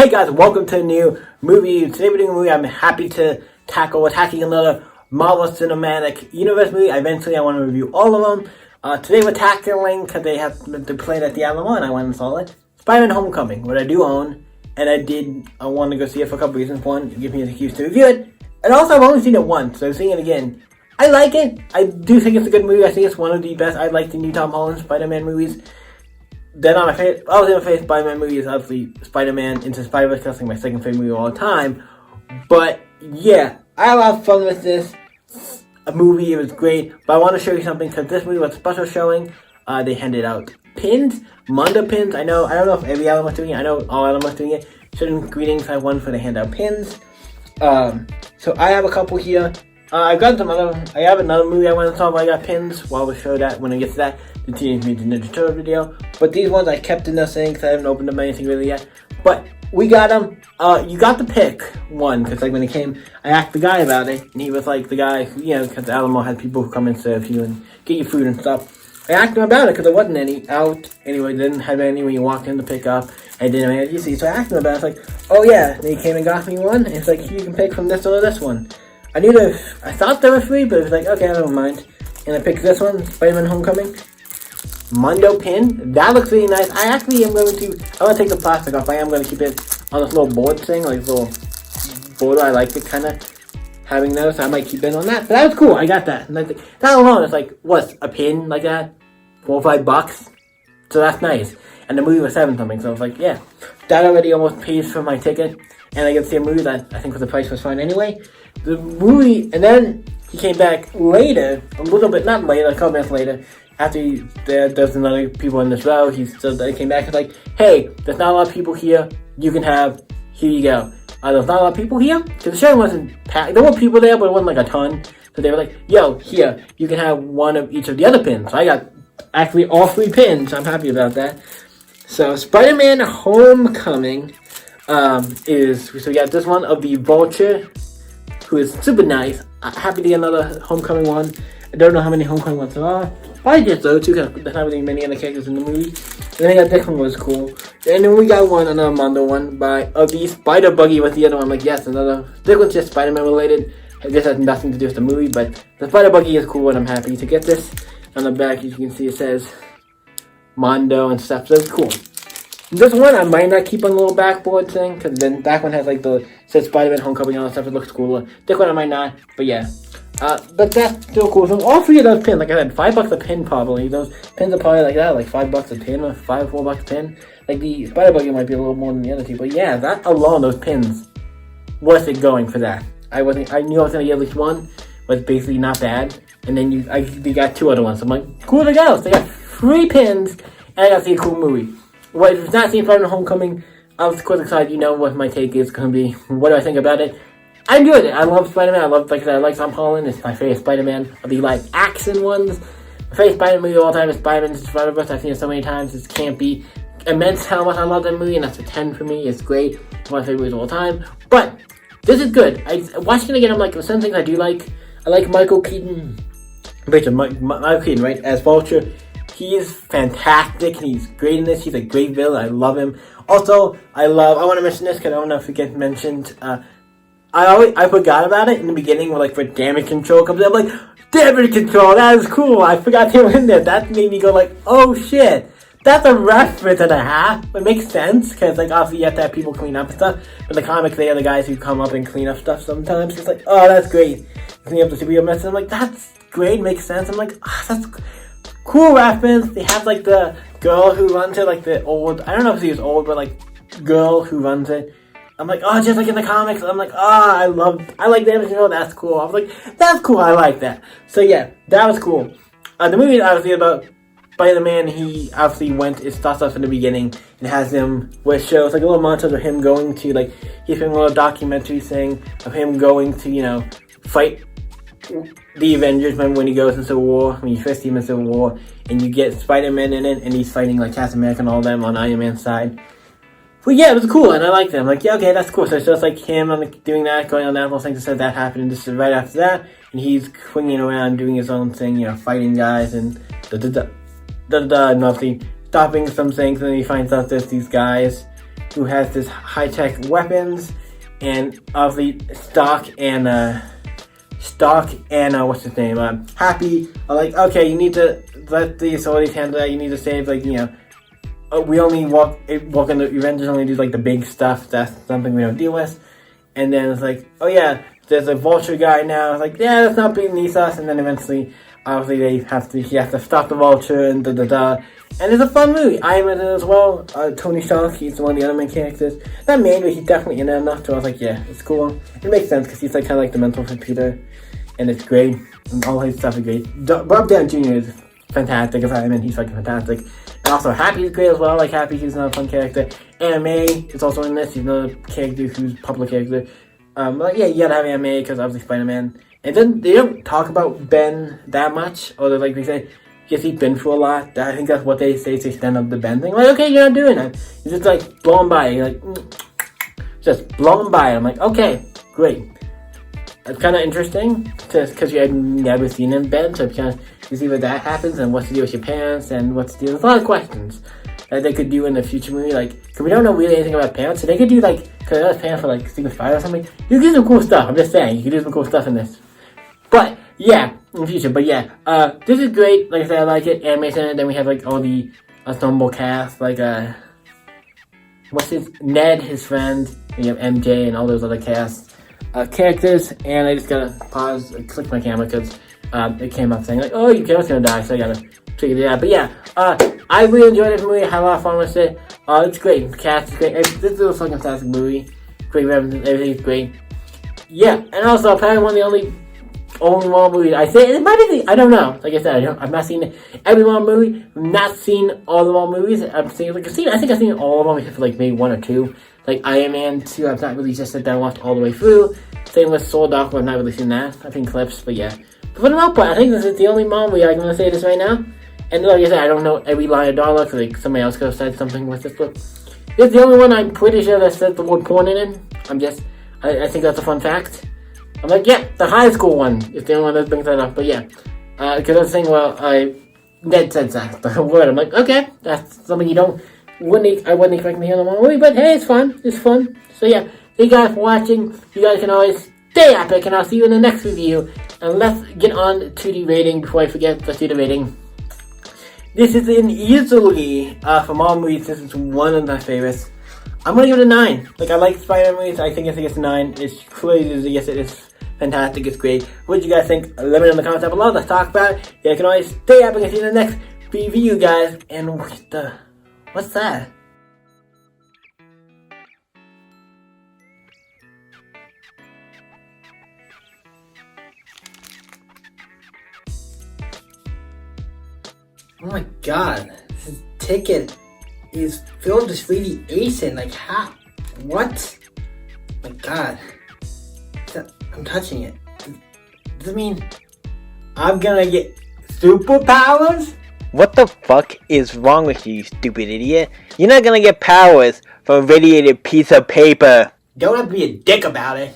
Hey guys, welcome to a new movie. Today we're doing a movie I'm happy to attacking another Marvel Cinematic Universe movie. Eventually I want to review all of them. Today we're tackling, because they played at the Alamo and I went and saw it, Spider-Man Homecoming, what I do own, and I want to go see it for a couple reasons. One, it gives me an excuse to review it, and also I've only seen it once, so I'm seeing it again. I like it. I do think it's a good movie. I think it's one of the best. I like the new Tom Holland Spider-Man movies. They're not my favorite. Obviously, my favorite Spider-Man movie is obviously Spider-Man Into Spider-Verse. That's like my second favorite movie of all time. But yeah, I had a lot of fun with this movie. It was great. But I want to show you something because this movie was a special showing. They handed out pins, Mondo pins. I don't know if every Alamo was doing it. I know all Alamo was doing it. Certain greetings have one for the handout pins. So I have a couple here. I have another movie I want to talk about. I got pins. Well, we'll show that when I get to that. The Teenage Mutant Ninja Turtle video. But these ones I kept in the thing because I haven't opened them anything really yet. But we got them. You got to pick one because like when it came, I asked the guy about it, and he was like the guy who, because Alamo had people who come and serve you and get you food and stuff. I asked him about it because there wasn't any out. Anyway, didn't have any when you walked in to pick up. I didn't have any you see. So I asked him about it. It's like, oh yeah. And he came and got me one. And it's like, you can pick from this or this one. I thought there were three, but it was like, okay, I don't mind. And I picked this one, Spider-Man Homecoming. Mondo pin. That looks really nice. I want to take the plastic off. I am going to keep it on this little board thing, like this little border. I like it kind of having those, so I might keep it on that. But that was cool. I got that. And that alone is like, what's a pin like that? $4 or $5. So that's nice. And the movie was $7 something, so I was like, yeah. That already almost pays for my ticket. And I get to see a movie that I think the price was fine anyway. The movie, and then he came back later, a little bit, not later, a couple minutes later, after there's another people in this row. He came back and was like, hey, there's not a lot of people here. You can have, here you go. There's not a lot of people here? Because the show wasn't packed. There were people there, but it wasn't like a ton. So they were like, yo, here, you can have one of each of the other pins. So I got actually all 3 pins. I'm happy about that. So Spider-Man Homecoming so we got this one of the Vulture, who is super nice. Happy to get another Homecoming one. I don't know how many Homecoming ones there are. Probably just those two, because there's not really many other characters in the movie. And then I got this one was cool. And then we got another Mondo one by the Spider Buggy was the other one. I'm like, yes, this one's just Spider-Man related. This has nothing to do with the movie, but the Spider Buggy is cool and I'm happy to get this. On the back, as you can see, it says Mondo and stuff, so it's cool. This one I might not keep on the little backboard thing, because then that one has like says Spider-Man Homecoming and all that stuff. It looks cooler. This one I might not, but yeah. But that's still cool. So all 3 of those pins, like I said, $5 a pin probably. Those pins are probably like that, like $5 a pin or $5 or $4 a pin. Like the Spider Buggy might be a little more than the other two, but yeah, that alone, those pins, worth it going for that. I knew I was gonna get at least one, but it's basically not bad. And then they got 2 other ones. So I'm like, cool to go. So they got 3 pins, and I got to see a cool movie. Well, if it's not seen Spider-Man Homecoming, I was of course excited. You know what my take is going to be. What do I think about it? I enjoyed it. I love Spider-Man. I like Tom Holland. It's my favorite Spider-Man of the live action ones. My favorite Spider-Man movie of all time is Spider-Man Into Spider-Verse. I've seen it so many times. It can't be immense how much I love that movie, and that's a 10 for me. It's great. It's one of my favorite movies of all time. But this is good. Watching it again, I'm like, there's some things I do like. I like Michael Keaton. Michael Keaton, right? As Vulture. He's fantastic. He's great in this. He's a great villain. I love him. Also, I want to mention this because I don't know if it gets mentioned. I forgot about it in the beginning when for damage control comes up. I'm like, damage control, that is cool. I forgot they were in there. That made me go like, oh shit. That's a reference and a half. It makes sense because obviously you have to have people clean up and stuff. But the comics, they are the guys who come up and clean up stuff sometimes. It's like, oh, that's great. Clean up the superhero mess. I'm like, that's great. Makes sense. I'm like, that's cool reference. They have the girl who runs it, the old, I don't know if she was old, but girl who runs it. I'm like, oh, just like in the comics. I'm like, I like damage control. That's cool. I was like, that's cool. I like that. So yeah, that was cool. The movie is obviously about Spider-Man. He obviously it starts off in the beginning and has him, where it shows a little montage of him going to he's doing a little documentary thing of him going to, fight the Avengers. Remember when he goes into war, when you first see him in Civil War, and you get Spider-Man in it, and he's fighting Captain America and all them on Iron Man's side. But yeah, it was cool, and I liked it. I'm like, yeah, okay, that's cool. So it's just him doing that, going on that little thing. So that happened, and this is right after that, and he's swinging around doing his own thing, fighting guys and and obviously stopping some things, and then he finds out there's these guys who has this high-tech weapons, and obviously Stark and what's his name? Happy are like, okay, you need to let the authorities handle that. You need to save, like, we only walk in the Avengers only do like the big stuff. That's something we don't deal with. And then it's like, oh yeah, there's a Vulture guy now. It's like, yeah, that's not beneath us. And then eventually, obviously, he has to stop the Vulture and da-da-da. And it's a fun movie. Iron Man as well. Tony Stark, he's one of the other main characters. Not main, but he's definitely in it enough. So I was like, yeah, it's cool. It makes sense because he's like kind of like the mentor for Peter. And it's great. And all his stuff is great. Bob Downey Jr. is fantastic as Iron Man. He's fucking fantastic. And also, Happy is great as well. Like, Happy, he's another fun character. Aunt May is also in this. He's another character who's a public character. Like, yeah, you gotta have Aunt May because obviously Spider-Man. And then they don't talk about Ben that much. Or like they say, yes, he's been through a lot. I think that's what they say to extend up the Ben thing. Like, okay, you're not doing that. You're just like blowing by. You're like, just blowing by. I'm like, okay, great. It's kind of interesting because you had never seen him, Ben. So you see what that happens and what's to do with your parents and what's to do with a lot of questions that they could do in the future movie. Like, because we don't know really anything about parents, so they could do like, because I was parents for like Secret Spider or something. You could do some cool stuff. I'm just saying, you could do some cool stuff in this. But yeah, in the future. But yeah, this is great. Like I said, I like it. Animation. And then we have like all the ensemble cast, like Ned, his friend. We have MJ and all those other characters. And I just gotta pause, click my camera because it came up saying like, oh, your camera's gonna die, so I gotta figure it out. But yeah, I really enjoyed this movie. I had a lot of fun with it. It's great. The cast is great. This is a fucking fantastic movie. Great references. Everything's great. Yeah, and also apparently one of the only Marvel movies I say it might be. I don't know. Like I said, I've not seen every Marvel movie. I've not seen all the Marvel movies. I think I've seen all of them except for like maybe one or two. Like Iron Man 2, I've not really just sat down and watched all the way through. Same with Sword Dog, I've not really seen that. I've seen clips, but yeah. But for the most part, I think this is the only Marvel movie I'm gonna say this right now. And like I said, I don't know every line of dialogue because like somebody else could have said something with this, but it's the only one I'm pretty sure that says the word porn in it. I think that's a fun fact. I'm like, yeah, the high school one is the only one that brings that up. But yeah, because I was saying, well, Ned said that, the word. I'm like, okay, that's something I wouldn't expect to hear in the movie, but hey, it's fun. It's fun. So yeah, thank you guys for watching. You guys can always stay epic, and I'll see you in the next review. And let's get on to the rating before I forget. Let's do the rating. This is an easily, from all movies, this is one of my favorites. I'm gonna give it a 9. Like, I like Spider-Man movies. I think it's a 9. It's crazy. Yes, it is fantastic. It's great. What do you guys think? Let me know in the comments down below. Let's talk about it. You can always stay epic and see you in the next review, guys. And what's that? Oh my god, this ticket is filled with 3D Asian. Like, how? What? Oh my god. I'm touching it. Does it mean I'm gonna get superpowers? What the fuck is wrong with you, stupid idiot? You're not gonna get powers from a radiated piece of paper. Don't have to be a dick about it.